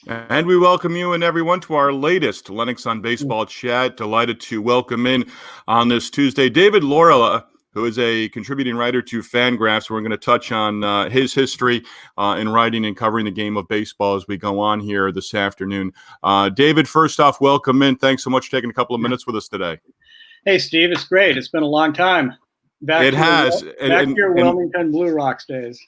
And we welcome you and everyone to our latest Lennox on Baseball chat. Delighted to welcome in on this Tuesday David Laurila, who is a contributing writer to Fangraphs. We're going to touch on his history in writing and covering the game of baseball as we go on here this afternoon. David, first off, welcome in. Thanks so much for taking a couple of minutes with us today. Hey, Steve, it's great. It's been a long time. Back to your Wilmington Blue Rocks days.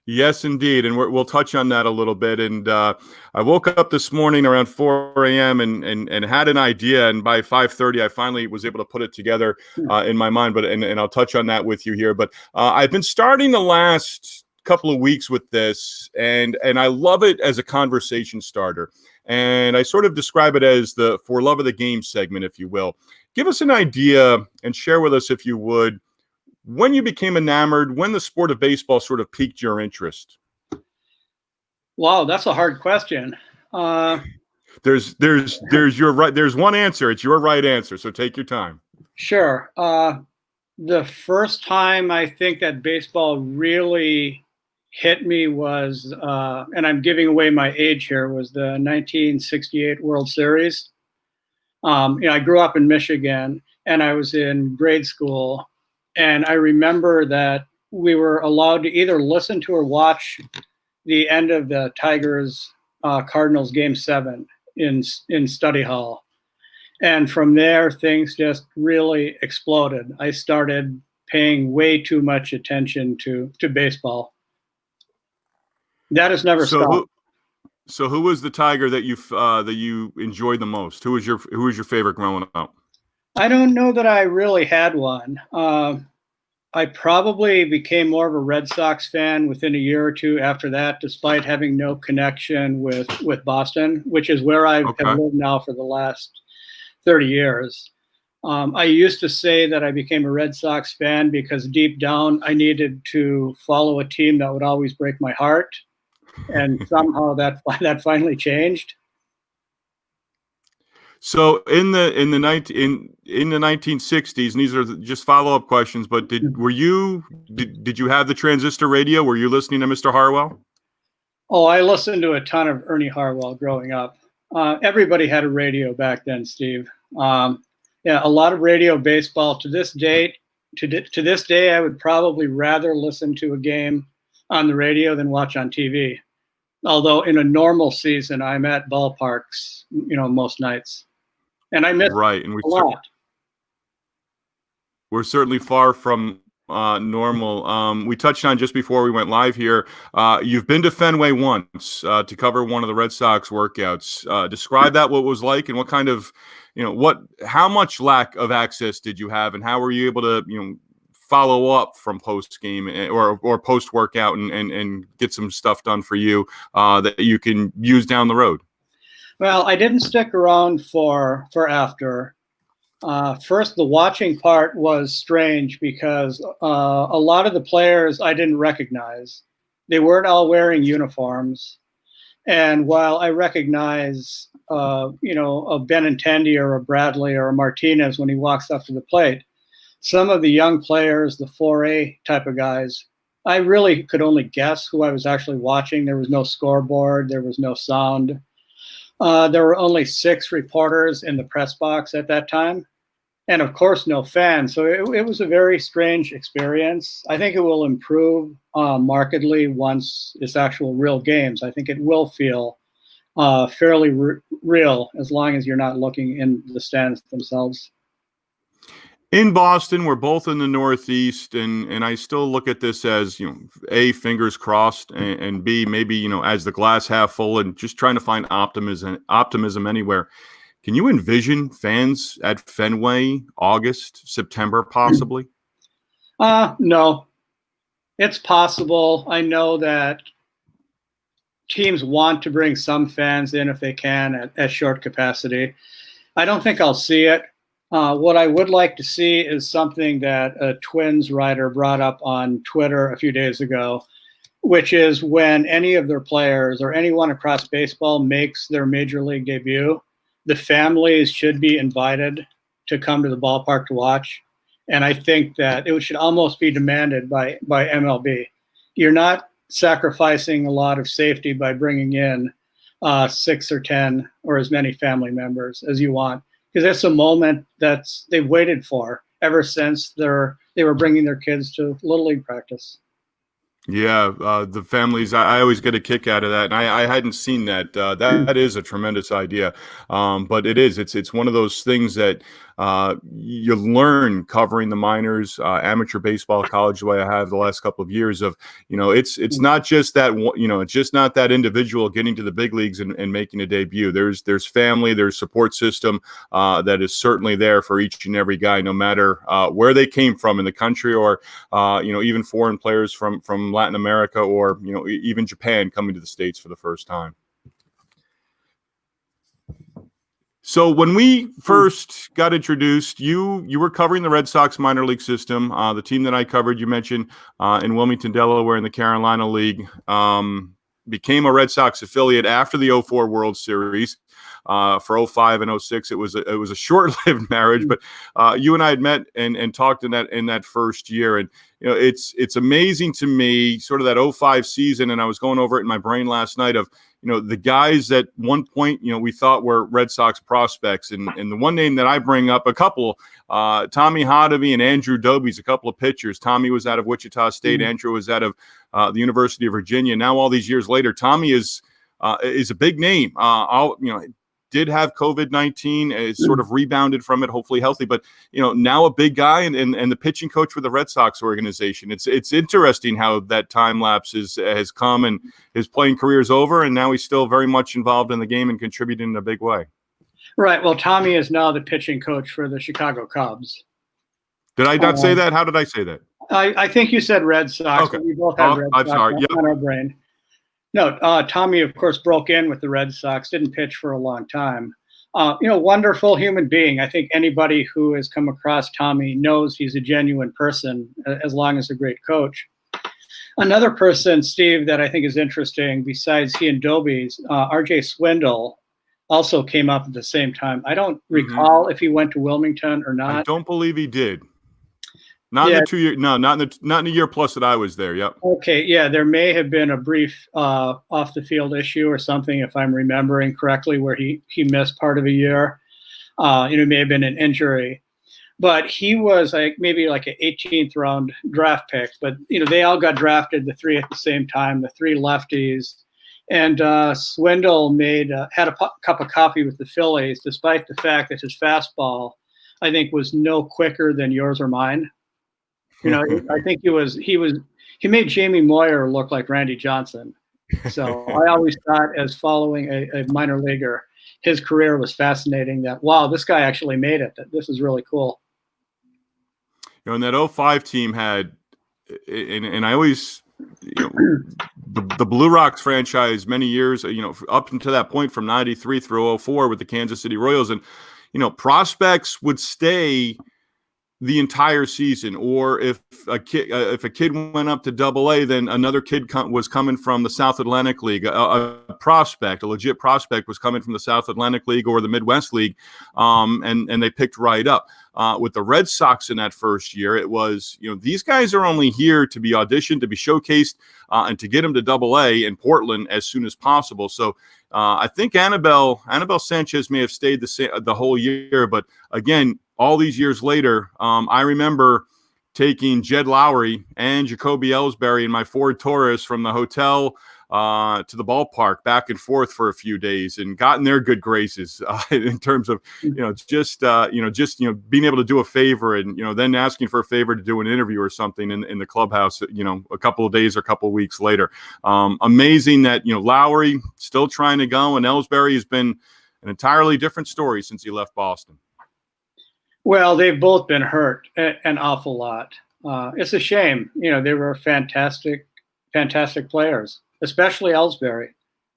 Yes, indeed, and we'll touch on that a little bit. And I woke up this morning around 4 a.m. and had an idea, and by 5:30, I finally was able to put it together in my mind. But and I'll touch on that with you here. But I've been starting the last couple of weeks with this, and I love it as a conversation starter. And I sort of describe it as the For Love of the Game segment, if you will. Give us an idea and share with us, if you would, when you became enamored, when the sport of baseball sort of piqued your interest. Wow, that's a hard question. There's your right. There's one answer. It's your right answer. So take your time. Sure. The first time I think that baseball really hit me was, and I'm giving away my age here, was the 1968 World Series. I grew up in Michigan, and I was in grade school. And I remember that we were allowed to either listen to or watch the end of the Tigers Cardinals Game 7 in study hall. And from there, things just really exploded. I started paying way too much attention to baseball. That has never stopped. So who was the Tiger that you enjoyed the most? Who was your favorite growing up? I don't know that I really had one. I probably became more of a Red Sox fan within a year or two after that, despite having no connection with Boston, which is where I have lived now for the last 30 years. I used to say that I became a Red Sox fan because deep down I needed to follow a team that would always break my heart, and somehow that finally changed. So in the 1960s, and these are just follow-up questions, but did you have the transistor radio? Were you listening to Mr. Harwell? Oh, I listened to a ton of Ernie Harwell growing up. Everybody had a radio back then, Steve. A lot of radio baseball. To this day, I would probably rather listen to a game on the radio than watch on TV. Although in a normal season, I'm at ballparks, most nights. And I miss right, and a lot. We're certainly far from normal. We touched on just before we went live here. You've been to Fenway once to cover one of the Red Sox workouts. Describe that, what it was like, and what kind of, how much lack of access did you have, and how were you able to, follow up from post game or post workout and get some stuff done for you that you can use down the road? Well, I didn't stick around for after. First, the watching part was strange because a lot of the players I didn't recognize. They weren't all wearing uniforms. And while I recognize, a Benintendi or a Bradley or a Martinez when he walks up to the plate, some of the young players, the 4A type of guys, I really could only guess who I was actually watching. There was no scoreboard. There was no sound. There were only 6 reporters in the press box at that time, and of course, no fans. So it was a very strange experience. I think it will improve markedly once it's actual real games. I think it will feel fairly real as long as you're not looking in the stands themselves. In Boston, we're both in the Northeast, and I still look at this as, A, fingers crossed, and B, maybe, as the glass half full, and just trying to find optimism anywhere. Can you envision fans at Fenway August, September, possibly? No. It's possible. I know that teams want to bring some fans in if they can at short capacity. I don't think I'll see it. What I would like to see is something that a Twins writer brought up on Twitter a few days ago, which is when any of their players or anyone across baseball makes their major league debut, the families should be invited to come to the ballpark to watch. And I think that it should almost be demanded by MLB. You're not sacrificing a lot of safety by bringing in 6 or 10 or as many family members as you want, because it's a moment that's they've waited for ever since they were bringing their kids to Little League practice. Yeah, the families, I always get a kick out of that. And I hadn't seen that. That is a tremendous idea. But it's one of those things that you learn covering the minors, amateur baseball, college, the way I have the last couple of years of, it's not just that, it's just not that individual getting to the big leagues and making a debut. There's family, there's support system that is certainly there for each and every guy, no matter where they came from in the country, or, even foreign players from Latin America, or even Japan coming to the States for the first time. So when we first got introduced, you were covering the Red Sox minor league system. The team that I covered, you mentioned, in Wilmington, Delaware, in the Carolina League, became a Red Sox affiliate after the 04 World Series. For 05 and 06, it was a short-lived marriage, but you and I had met and talked in that first year, and it's amazing to me, sort of that 05 season, and I was going over it in my brain last night of the guys at one point we thought were Red Sox prospects, and the one name that I bring up, a couple, Tommy Hotovy and Andrew Doby's, a couple of pitchers. Tommy was out of Wichita State, Andrew was out of the University of Virginia. Now all these years later, Tommy is a big name. Did have COVID-19, is sort of rebounded from it, hopefully healthy, but now a big guy and the pitching coach for the Red Sox organization. It's interesting how that time lapse has come, and his playing career is over, and now he's still very much involved in the game and contributing in a big way. Right. Well, Tommy is now the pitching coach for the Chicago Cubs. Did I not say that? How did I say that? I think you said Red Sox. Okay. We both had Red Sox on our brain. No, Tommy, of course, broke in with the Red Sox, didn't pitch for a long time. Wonderful human being. I think anybody who has come across Tommy knows he's a genuine person, as long as a great coach. Another person, Steve, that I think is interesting, besides he and Doby's, R.J. Swindle also came up at the same time. I don't recall if he went to Wilmington or not. I don't believe he did. Not in the 2 year, no, not in the year plus that I was there. Yep. Okay, yeah, there may have been a brief off the field issue or something, if I'm remembering correctly, where he missed part of a year. It may have been an injury, but he was maybe like an 18th round draft pick. But they all got drafted, the three at the same time, the three lefties, and Swindle had a cup of coffee with the Phillies, despite the fact that his fastball, I think, was no quicker than yours or mine. I think he made Jamie Moyer look like Randy Johnson. So I always thought, as following a minor leaguer, his career was fascinating. That, wow, this guy actually made it. This is really cool. And that 05 team had, and I always, the Blue Rocks franchise many years, up until that point from 93 through 04 with the Kansas City Royals, and, prospects would stay the entire season, or if a kid went up to AA, then another kid was coming from the South Atlantic League. A legit prospect was coming from the South Atlantic League or the Midwest League, and they picked right up. With the Red Sox in that first year, it was, these guys are only here to be auditioned, to be showcased, and to get them to AA in Portland as soon as possible. So I think Annabelle Sanchez may have stayed the whole year, but again, all these years later, I remember taking Jed Lowry and Jacoby Ellsbury in my Ford Taurus from the hotel to the ballpark, back and forth for a few days, and got in their good graces in terms of being able to do a favor, and then asking for a favor to do an interview or something in the clubhouse, a couple of days or a couple of weeks later. Amazing that Lowry still trying to go, and Ellsbury has been an entirely different story since he left Boston. Well, they've both been hurt an awful lot. It's a shame. They were fantastic players, especially Ellsbury,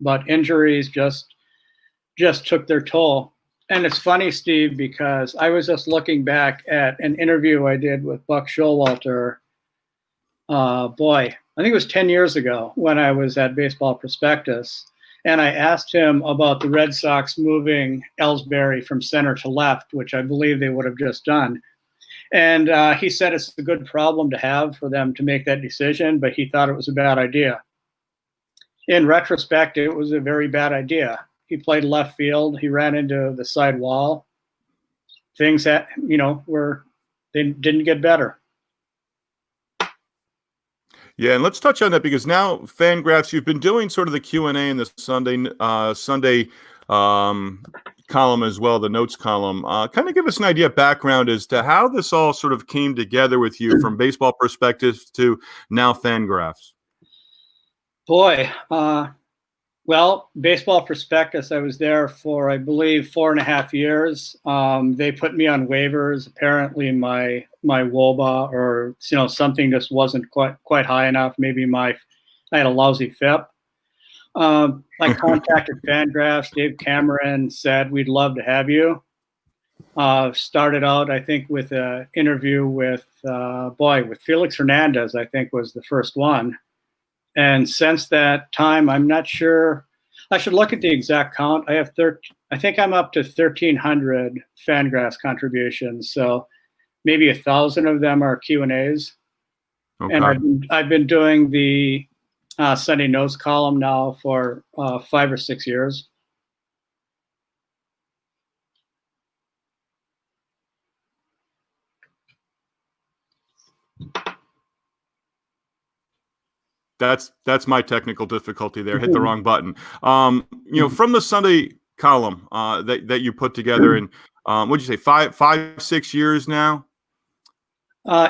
but injuries just took their toll. And it's funny, Steve, because I was just looking back at an interview I did with Buck Showalter. I think it was 10 years ago when I was at Baseball Prospectus. And I asked him about the Red Sox moving Ellsbury from center to left, which I believe they would have just done. And he said it's a good problem to have for them to make that decision, but he thought it was a bad idea. in retrospect, it was a very bad idea. He played left field. He ran into the side wall. Things that, they didn't get better. Yeah, and let's touch on that because now Fangraphs, you've been doing sort of the Q&A in the Sunday column as well, the notes column. Kind of give us an idea, background as to how this all sort of came together with you from baseball perspective to now Fangraphs. Boy, well, Baseball Prospectus, I was there for, I believe, 4.5 years. They put me on waivers. Apparently my WOBA or, something just wasn't quite high enough. Maybe I had a lousy FIP. I contacted Fangraphs. Dave Cameron said, we'd love to have you. Started out, I think, with an interview with Felix Hernandez, I think was the first one. And since that time, I'm not sure. I should look at the exact count. I think I'm up to 1,300 Fangraphs contributions. So maybe 1,000 of them are Q&As. Okay. And I've been doing the Sunday Notes column now for 5 or 6 years. That's my technical difficulty there. Hit the wrong button. From the Sunday column that you put together in, what'd you say, 5, 6 years now?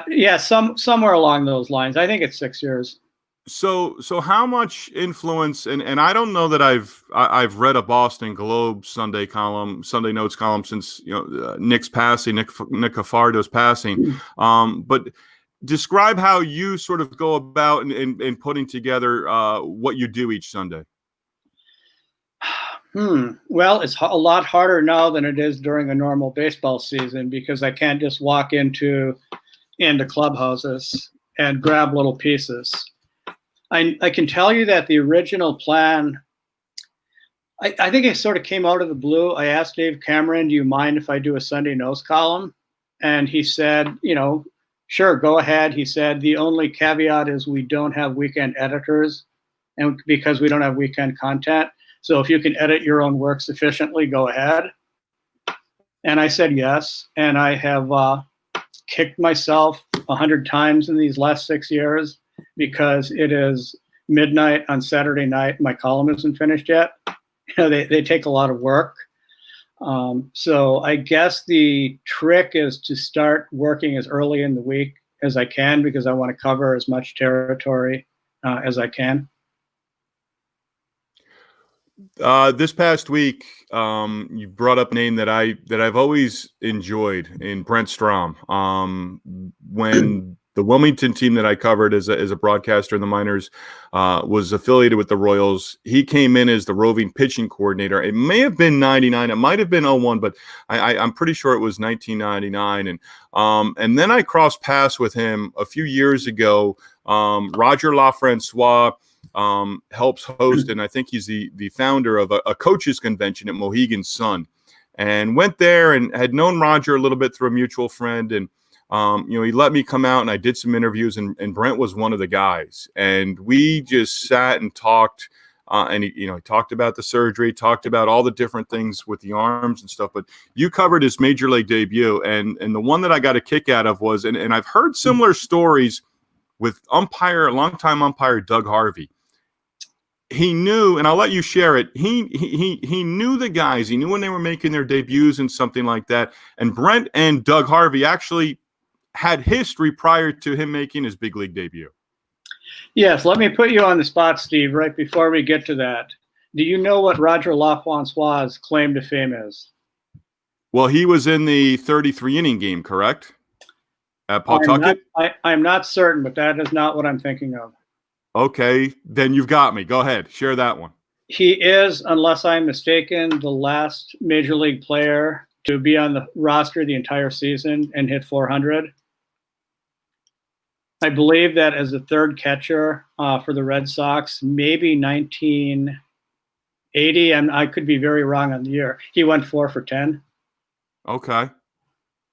Yeah, somewhere along those lines. I think it's 6 years. So how much influence? And I don't know that I've read a Boston Globe Sunday Notes column since Nick's passing, Nick Cafardo's passing. But describe how you sort of go about in putting together what you do each Sunday. Well, it's a lot harder now than it is during a normal baseball season because I can't just walk into clubhouses and grab little pieces. I can tell you that the original plan, I think it sort of came out of the blue. I asked Dave Cameron, do you mind if I do a Sunday Notes column? And he said, sure, go ahead. He said, the only caveat is we don't have weekend editors and because we don't have weekend content. So if you can edit your own work sufficiently, go ahead. And I said yes. And I have kicked myself 100 times in these last 6 years because it is midnight on Saturday night. My column isn't finished yet. They take a lot of work. So I guess the trick is to start working as early in the week as I can because I want to cover as much territory as I can. This past week, you brought up a name that I've always enjoyed in Brent Strom. When the Wilmington team that I covered as a broadcaster in the minors was affiliated with the Royals, he came in as the roving pitching coordinator. It may have been 99, it might have been 01, but I'm pretty sure it was 1999. And then I crossed paths with him a few years ago. Roger LaFrancois helps host, and I think he's the founder of a coaches convention at Mohegan Sun, and went there and had known Roger a little bit through a mutual friend. And he let me come out and I did some interviews, and Brent was one of the guys, and we just sat and talked. And he talked about the surgery, talked about all the different things with the arms and stuff. But you covered his major league debut, and the one that I got a kick out of was, and I've heard similar stories with longtime umpire Doug Harvey. He knew, and I'll let you share it. He knew the guys. He knew when they were making their debuts and something like that. And Brent and Doug Harvey actually had history prior to him making his big league debut. Yes, let me put you on the spot, Steve, right before we get to that. Do you know what Roger LaFrancois' claim to fame is? Well, he was in the 33-inning game, correct? At Pawtucket? I'm not certain, but that is not what I'm thinking of. Okay, then you've got me. Go ahead. Share that one. He is, unless I'm mistaken, the last major league player to be on the roster the entire season and hit 400. I believe that as a third catcher for the Red Sox, maybe 1980, and I could be very wrong on the year. He went 4 for 10. Okay.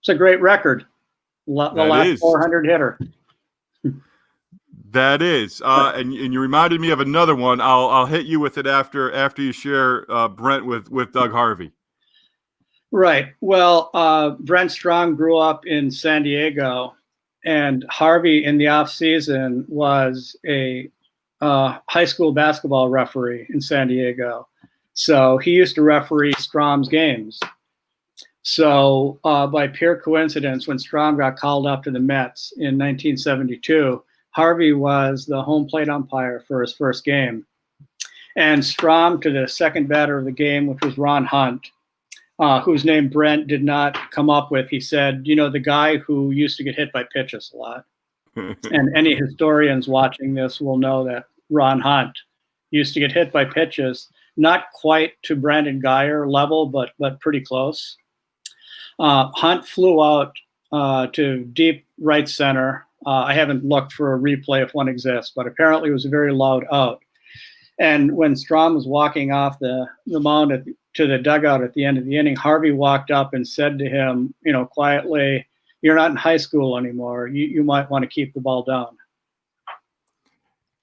It's a great record. The last 400 hitter. That is, and you reminded me of another one. I'll hit you with it after you share Brent with Doug Harvey. Right. Well, Brent Strong grew up in San Diego, and Harvey in the off season was a high school basketball referee in San Diego. So he used to referee Strom's games. So by pure coincidence, when Strom got called up to the Mets in 1972, Harvey was the home plate umpire for his first game. And Strom, to the second batter of the game, which was Ron Hunt, whose name Brent did not come up with, he said, the guy who used to get hit by pitches a lot. And any historians watching this will know that Ron Hunt used to get hit by pitches, not quite to Brandon Guyer level, but pretty close. Hunt flew out to deep right center. I haven't looked for a replay if one exists, but apparently it was a very loud out. And when Strom was walking off the mound to the dugout at the end of the inning, Harvey walked up and said to him, quietly, "You're not in high school anymore. You might want to keep the ball down."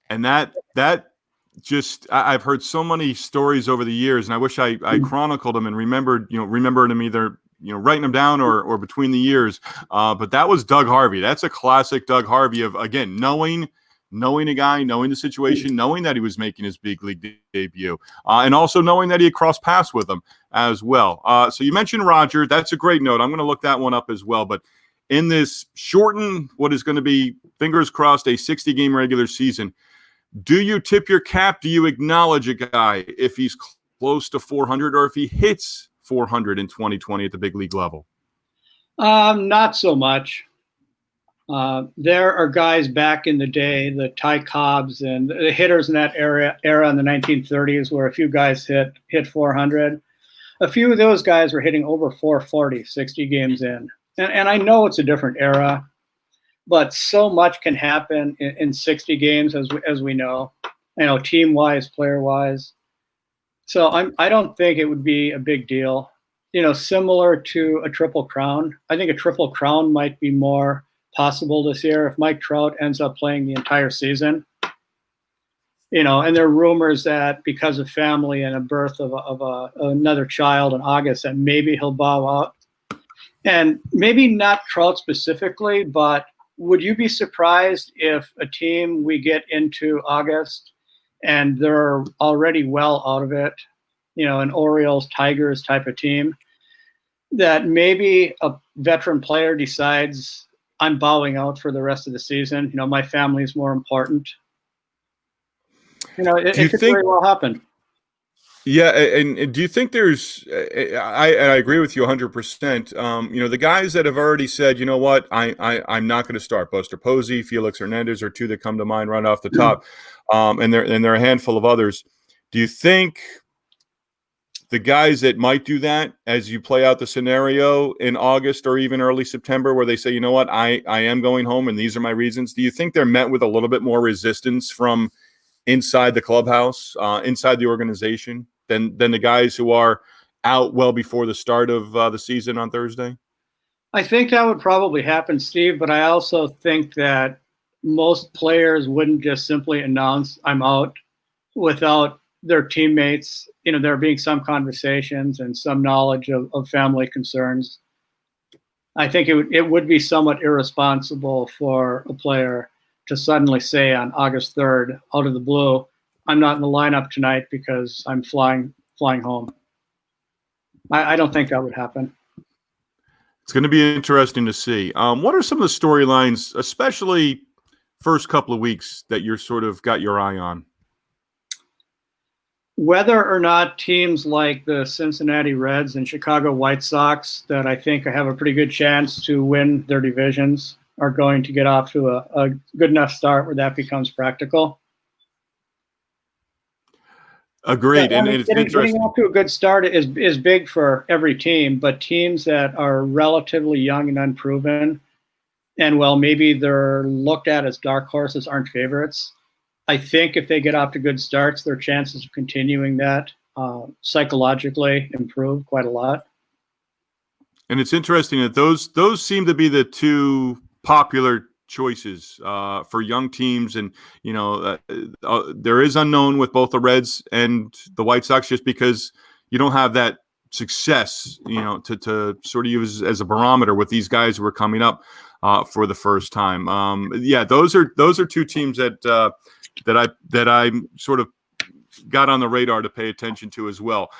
And that just, I've heard so many stories over the years, and I wish I chronicled them and remembered them either writing them down or between the years. But that was Doug Harvey. That's a classic Doug Harvey of, again, knowing a guy, knowing the situation, knowing that he was making his big league debut, and also knowing that he had crossed paths with him as well. So you mentioned Roger. That's a great note. I'm going to look that one up as well. But in this shortened, what is going to be, fingers crossed, a 60-game regular season, do you tip your cap? Do you acknowledge a guy if he's close to 400 or if he hits 400 in 2020 at the big league level? Not so much. There are guys back in the day, the Ty Cobbs and the hitters in that era in the 1930s, where a few guys hit 400. A few of those guys were hitting over 440, 60 games in. And I know it's a different era, but so much can happen in 60 games, as we know, team-wise, player-wise. So I don't think it would be a big deal. Similar to a Triple Crown. I think a Triple Crown might be more possible this year if Mike Trout ends up playing the entire season. And there are rumors that because of family and a birth of another child in August, that maybe he'll bow out. And maybe not Trout specifically, but would you be surprised if a team we get into August and they're already well out of it, an Orioles, Tigers type of team, that maybe a veteran player decides, I'm bowing out for the rest of the season. My family is more important. It could very well happen. Yeah, and do you think there's? I agree with you 100%. The guys that have already said, you know what, I'm not going to start. Buster Posey, Felix Hernandez are two that come to mind right off the top, and there are a handful of others. Do you think the guys that might do that as you play out the scenario in August or even early September, where they say, you know what, I am going home and these are my reasons? Do you think they're met with a little bit more resistance from inside the clubhouse, inside the organization, than the guys who are out well before the start of the season on Thursday? I think that would probably happen, Steve, but I also think that most players wouldn't just simply announce I'm out without their teammates, there being some conversations and some knowledge of family concerns. I think it would be somewhat irresponsible for a player to suddenly say on August 3rd, out of the blue, I'm not in the lineup tonight because I'm flying home. I don't think that would happen. It's going to be interesting to see. What are some of the storylines, especially first couple of weeks, that you're sort of got your eye on? Whether or not teams like the Cincinnati Reds and Chicago White Sox, that I think have a pretty good chance to win their divisions, are going to get off to a good enough start where that becomes practical. Agreed. Yeah, and it's interesting. Getting off to a good start is big for every team, but teams that are relatively young and unproven, and maybe they're looked at as dark horses, aren't favorites. I think if they get off to good starts, their chances of continuing that psychologically improve quite a lot. And it's interesting that those seem to be the two popular choices for young teams, and there is unknown with both the Reds and the White Sox, just because you don't have that success, to sort of use as a barometer with these guys who are coming up for the first time. Those are two teams that I sort of got on the radar to pay attention to as well.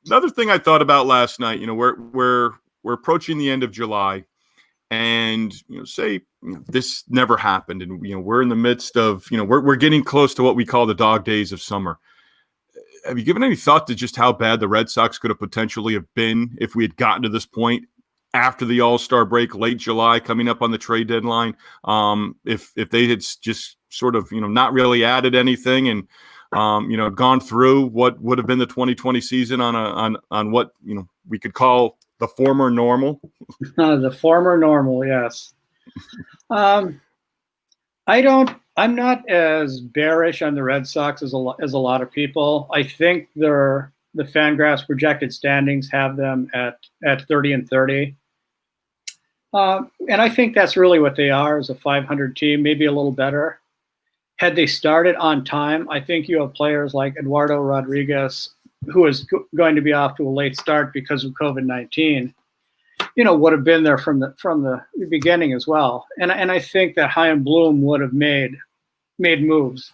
Another thing I thought about last night, we're approaching the end of July, and say this never happened, and we're in the midst of we're getting close to what we call the dog days of summer. Have you given any thought to just how bad the Red Sox could have potentially have been if we had gotten to this point after the All-Star break, late July, coming up on the trade deadline? If they had just sort of not really added anything and gone through what would have been the 2020 season on what we could call the former normal. The former normal, yes. I'm not as bearish on the Red Sox as a lot of people. I think the Fangraphs projected standings have them at 30-30. And I think that's really what they are, as a 500 team, maybe a little better. Had they started on time, I think you have players like Eduardo Rodriguez, who is going to be off to a late start because of COVID-19, would have been there from the beginning as well. And I think that Chaim Bloom would have made moves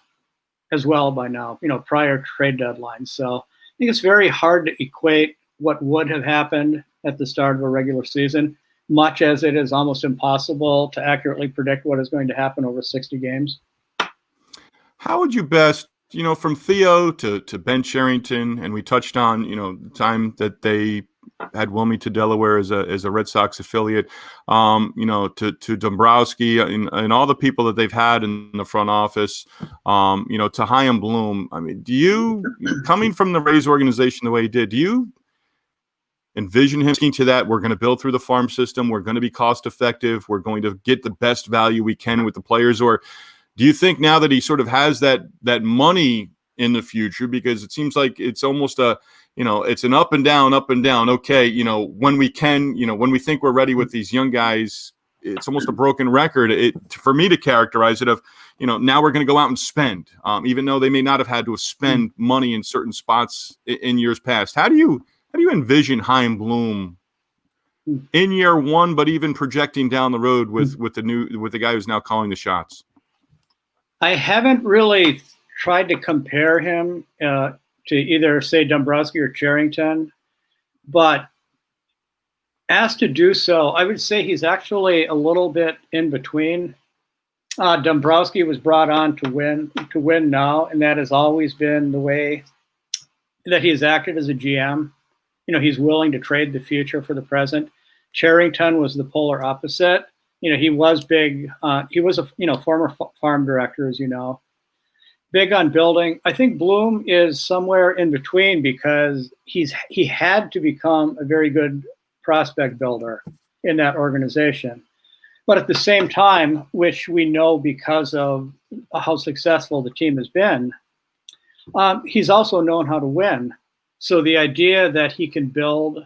as well by now, prior trade deadlines. So I think it's very hard to equate what would have happened at the start of a regular season, much as it is almost impossible to accurately predict what is going to happen over 60 games. How would you best, from Theo to Ben Cherington, and we touched on, the time that they had Wilmington, Delaware as a Red Sox affiliate, to Dombrowski and all the people that they've had in the front office, to Chaim Bloom. I mean, do you, coming from the Rays organization the way he did, do you envision him speaking to that? We're going to build through the farm system. We're going to be cost effective. We're going to get the best value we can with the players. Or do you think now that he sort of has that money in the future, because it seems like it's almost it's an up and down. Okay. When we can, when we think we're ready with these young guys, it's almost a broken record. For me to characterize it of, now we're going to go out and spend, even though they may not have had to spend money in certain spots in years past. How do you envision Chaim Bloom in year one, but even projecting down the road with the guy who's now calling the shots? I haven't really tried to compare him to either, say, Dombrowski or Cherington, but asked to do so, I would say he's actually a little bit in between. Dombrowski was brought on to win now, and that has always been the way that he's acted as a GM. He's willing to trade the future for the present. Cherington was the polar opposite. He was big. He was a former farm director, as you know, big on building. I think Bloom is somewhere in between, because he had to become a very good prospect builder in that organization. But at the same time, which we know because of how successful the team has been, he's also known how to win. So the idea that he can build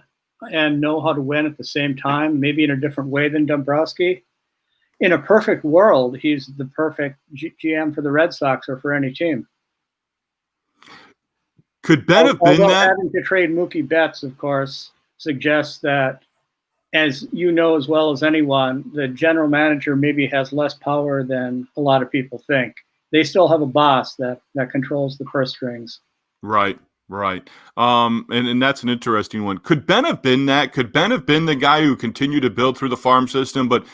and know how to win at the same time, maybe in a different way than Dombrowski, in a perfect world, he's the perfect GM for the Red Sox or for any team. Could Ben have been that? Having to trade Mookie Betts, of course, suggests that, as you know as well as anyone, the general manager maybe has less power than a lot of people think. They still have a boss that controls the purse strings. Right. And that's an interesting one. Could Ben have been that? Could Ben have been the guy who continued to build through the farm system, but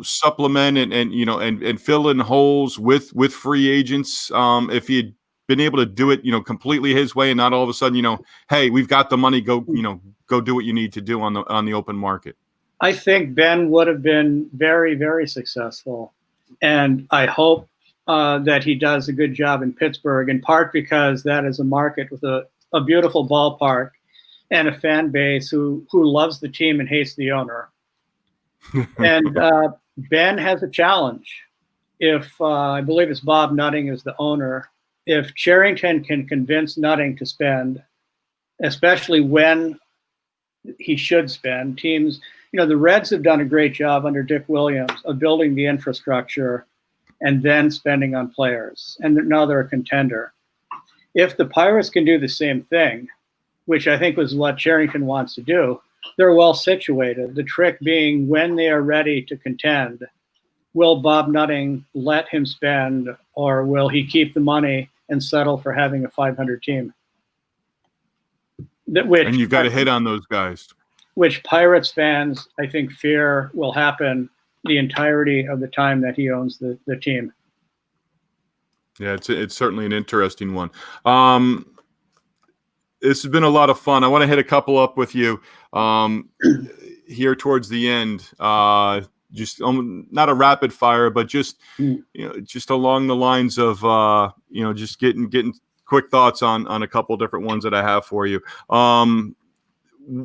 supplement and fill in holes with free agents? If he had been able to do it, completely his way, and not all of a sudden, hey, we've got the money, go do what you need to do on the open market. I think Ben would have been very, very successful, and I hope that he does a good job in Pittsburgh, in part because that is a market with a beautiful ballpark and a fan base who loves the team and hates the owner. And Ben has a challenge. If I believe it's Bob Nutting is the owner, if Cherington can convince Nutting to spend, especially when he should spend, teams The Reds have done a great job under Dick Williams of building the infrastructure and then spending on players. And now they're a contender. If the Pirates can do the same thing, which I think was what Cherington wants to do, they're well situated. The trick being when they are ready to contend, will Bob Nutting let him spend, or will he keep the money and settle for having a 500 team? And you've got to hit on those guys. Which Pirates fans, I think, fear will happen the entirety of the time that he owns the team. Yeah, it's certainly an interesting one. This has been a lot of fun. I want to hit a couple up with you here towards the end. Just not a rapid fire, but just just along the lines of just getting quick thoughts on a couple different ones that I have for you.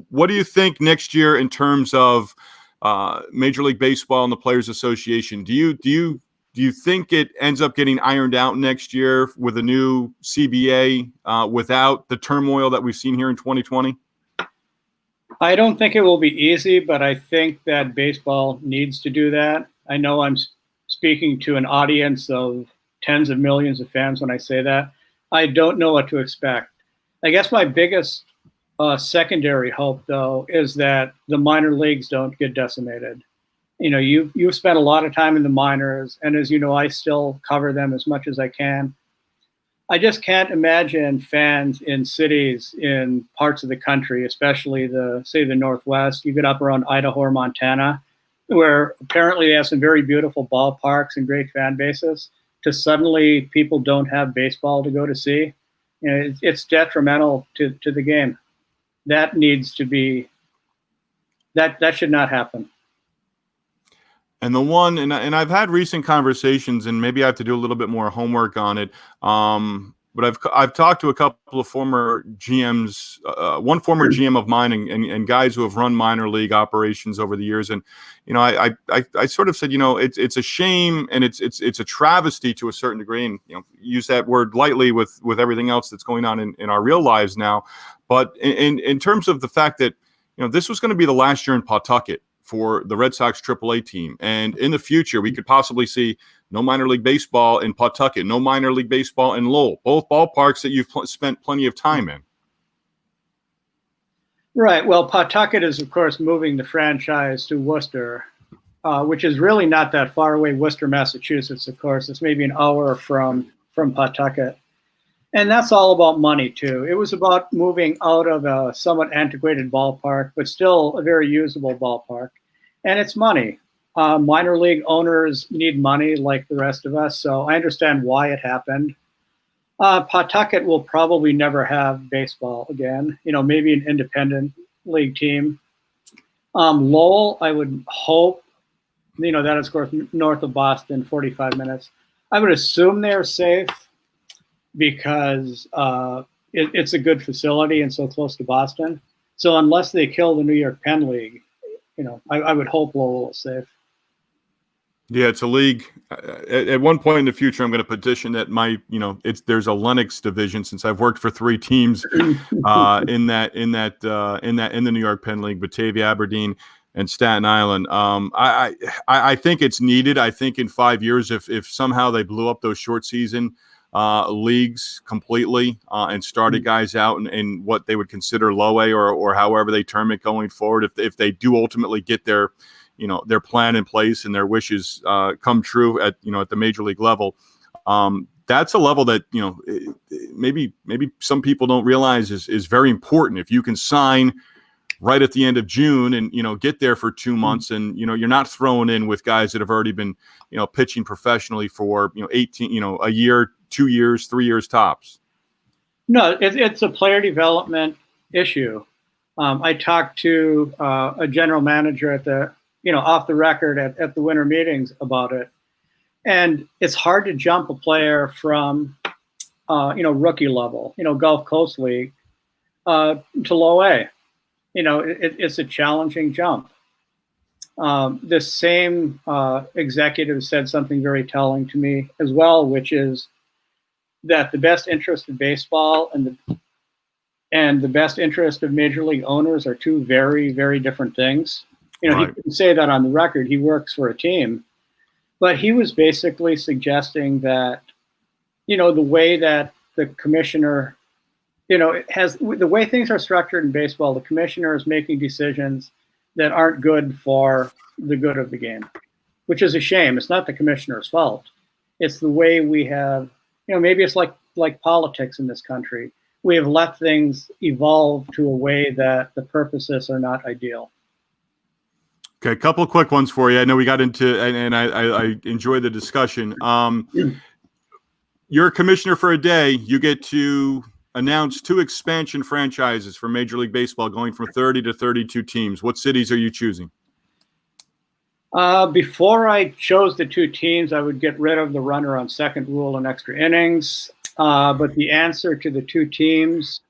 What do you think next year in terms of Major League Baseball and the Players Association? Do you think it ends up getting ironed out next year with a new CBA without the turmoil that we've seen here in 2020? I don't think it will be easy, but I think that baseball needs to do that. I know I'm speaking to an audience of tens of millions of fans when I say that. I don't know what to expect. I guess my biggest secondary hope, though, is that the minor leagues don't get decimated. You've spent a lot of time in the minors, and as you know, I still cover them as much as I can. I just can't imagine fans in cities in parts of the country, especially the Northwest. You get up around Idaho or Montana, where apparently they have some very beautiful ballparks and great fan bases, to suddenly people don't have baseball to go to see. It's detrimental to the game. That needs to be, that should not happen. And the one, and I've had recent conversations, and maybe I have to do a little bit more homework on it. But I've talked to a couple of former GMs, one former GM of mine, and guys who have run minor league operations over the years. And I sort of said, it's a shame, and it's a travesty to a certain degree, and use that word lightly with everything else that's going on in our real lives now. But in terms of the fact that this was going to be the last year in Pawtucket for the Red Sox AAA team. And in the future, we could possibly see no minor league baseball in Pawtucket, no minor league baseball in Lowell, both ballparks that you've spent plenty of time in. Right. Well, Pawtucket is, of course, moving the franchise to Worcester, which is really not that far away. Worcester, Massachusetts, of course. It's maybe an hour from Pawtucket. And that's all about money, too. It was about moving out of a somewhat antiquated ballpark, but still a very usable ballpark. And it's money. Minor league owners need money like the rest of us, so I understand why it happened. Pawtucket will probably never have baseball again, maybe an independent league team. Lowell, I would hope, that is, of course, north of Boston, 45 minutes. I would assume they're safe, because it's a good facility and so close to Boston. So unless they kill the New York Penn League, I would hope Lowell is safe. Yeah, it's a league. At one point in the future, I'm going to petition that there's a Lennox division, since I've worked for 3 teams in the New York Penn League: Batavia, Aberdeen, and Staten Island. I think it's needed. I think in 5 years, if somehow they blew up those short season leagues completely and started guys out in what they would consider low A or however they term it going forward, if they do ultimately get their plan in place and their wishes come true at the major league level, that's a level that maybe some people don't realize is very important. If you can sign right at the end of June and get there for 2 months, and you're not thrown in with guys that have already been pitching professionally for 18 a year, 2 years, 3 years tops. No, it's a player development issue. I talked to a general manager at the off the record at the winter meetings about it, and it's hard to jump a player from rookie level, Gulf Coast League to low A. It's a challenging jump. The same executive said something very telling to me as well, which is that the best interest of baseball and the best interest of major league owners are two very, very different things. He Right. couldn't say that on the record. He works for a team, but he was basically suggesting that, the way that the commissioner, it has the way things are structured in baseball, the commissioner is making decisions that aren't good for the good of the game, which is a shame. It's not the commissioner's fault. It's the way we have, maybe it's like politics in this country. We have let things evolve to a way that the purposes are not ideal. Okay, a couple of quick ones for you. I know we got into, and I enjoy the discussion. You're a commissioner for a day. You get to announce 2 expansion franchises for Major League Baseball, going from 30 to 32 teams. What cities are you choosing? Before I chose the 2 teams, I would get rid of the runner on second rule and extra innings. But the answer to the 2 teams,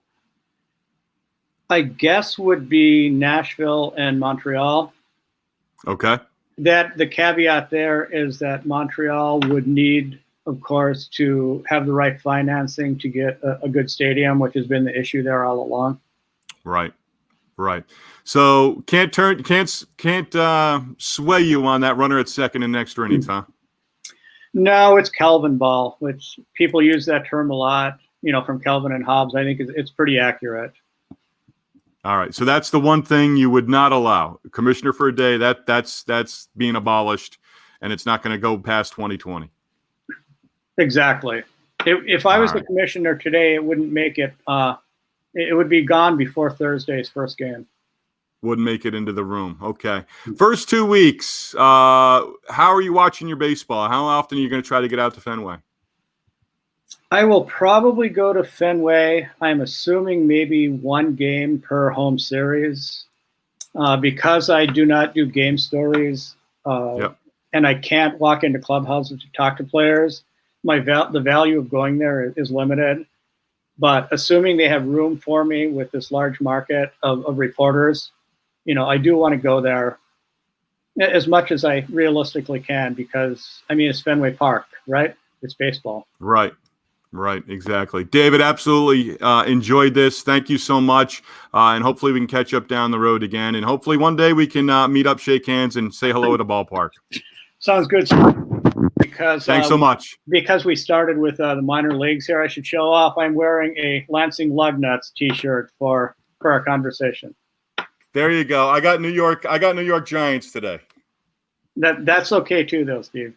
I guess, would be Nashville and Montreal. Okay. That the caveat there is that Montreal would need, of course, to have the right financing to get a good stadium, which has been the issue there all along. Right. So can't sway you on that runner at second and extra innings, huh? No, it's Kelvin ball, which people use that term a lot, from Kelvin and Hobbes. I think it's pretty accurate. All right. So that's the one thing you would not allow. Commissioner for a day, that's being abolished, and it's not going to go past 2020. Exactly. If I was the commissioner today, it wouldn't make it. It would be gone before Thursday's first game. Wouldn't make it into the room. Okay. First 2 weeks, how are you watching your baseball? How often are you going to try to get out to Fenway? I will probably go to Fenway. I'm assuming maybe 1 game per home series, because I do not do game stories, and I can't walk into clubhouses to talk to players. The value of going there is limited. But assuming they have room for me with this large market of reporters, I do want to go there as much as I realistically can, because, it's Fenway Park, right? It's baseball. Right, exactly. David, absolutely enjoyed this. Thank you so much. And hopefully we can catch up down the road again. And hopefully one day we can meet up, shake hands, and say hello at a ballpark. Sounds good. Because thanks so much. Because we started with the minor leagues here, I should show off. I'm wearing a Lansing Lugnuts T-shirt for our conversation. There you go. I got New York Giants today. That's okay too, though, Steve.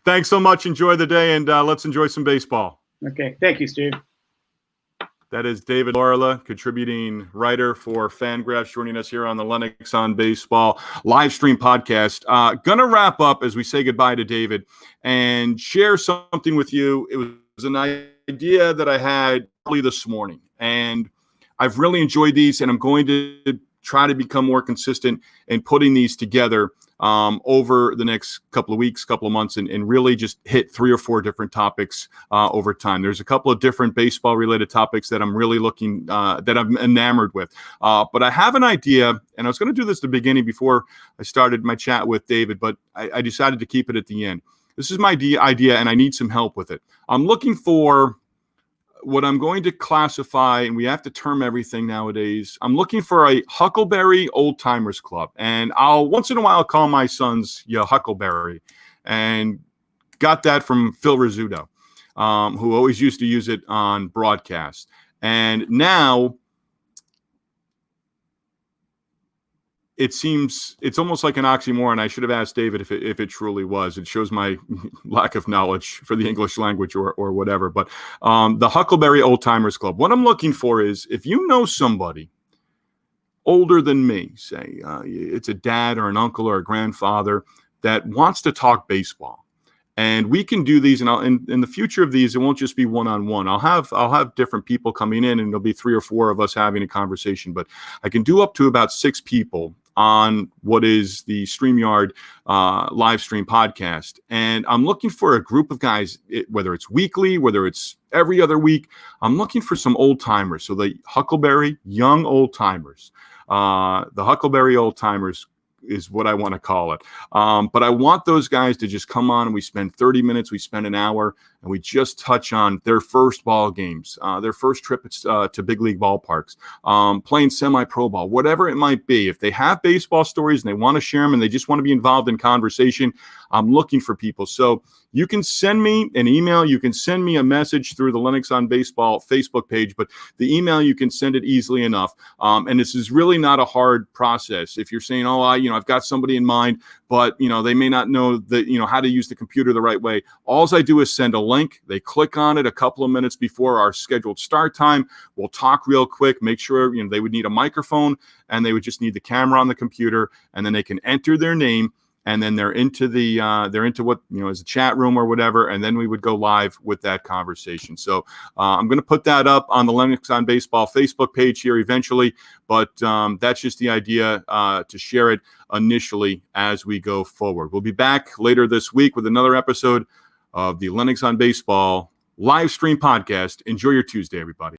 Thanks so much. Enjoy the day, and let's enjoy some baseball. Okay. Thank you, Steve. That is David Laurila, contributing writer for Fangraphs, joining us here on the Lennox on Baseball live stream podcast. Gonna wrap up as we say goodbye to David and share something with you. It was an idea that I had early this morning, and I've really enjoyed these, and I'm going to try to become more consistent in putting these together over the next couple of weeks, couple of months, and really just hit 3 or 4 different topics over time. There's a couple of different baseball related topics that I'm really looking, that I'm enamored with. But I have an idea, and I was going to do this at the beginning before I started my chat with David, but I decided to keep it at the end. This is my idea, and I need some help with it. I'm looking for what I'm going to classify, and we have to term everything nowadays. I'm looking for a Huckleberry Old Timers Club, and I'll once in a while call my sons Huckleberry, and got that from Phil Rizzuto, who always used to use it on broadcast. And now it seems it's almost like an oxymoron. I should have asked David if it truly was. It shows my lack of knowledge for the English language or whatever. But the Huckleberry Old Timers Club. What I'm looking for is, if you know somebody older than me, say it's a dad or an uncle or a grandfather that wants to talk baseball, and we can do these, and in the future of these, it won't just be one-on-one. I'll have different people coming in, and there'll be 3 or 4 of us having a conversation. But I can do up to about 6 people on what is the StreamYard live stream podcast. And I'm looking for a group of guys, whether it's weekly, whether it's every other week. I'm looking for some old timers. So the Huckleberry Young Old Timers, the Huckleberry Old Timers is what I want to call it. But I want those guys to just come on, and we spend 30 minutes, we spend an hour, and we just touch on their first ball games, their first trip to big league ballparks, playing semi-pro ball, whatever it might be. If they have baseball stories and they want to share them and they just want to be involved in conversation, I'm looking for people. So you can send me an email. You can send me a message through the Lennox on Baseball Facebook page, but the email, you can send it easily enough. And this is really not a hard process. If you're saying, oh, I've got somebody in mind, but, they may not know how to use the computer the right way. All I do is send a link. They click on it a couple of minutes before our scheduled start time. We'll talk real quick, make sure, they would need a microphone and they would just need the camera on the computer, and then they can enter their name. And then they're into what, is a chat room or whatever. And then we would go live with that conversation. So I'm going to put that up on the Lennox on Baseball Facebook page here eventually. But that's just the idea to share it initially as we go forward. We'll be back later this week with another episode of the Lennox on Baseball live stream podcast. Enjoy your Tuesday, everybody.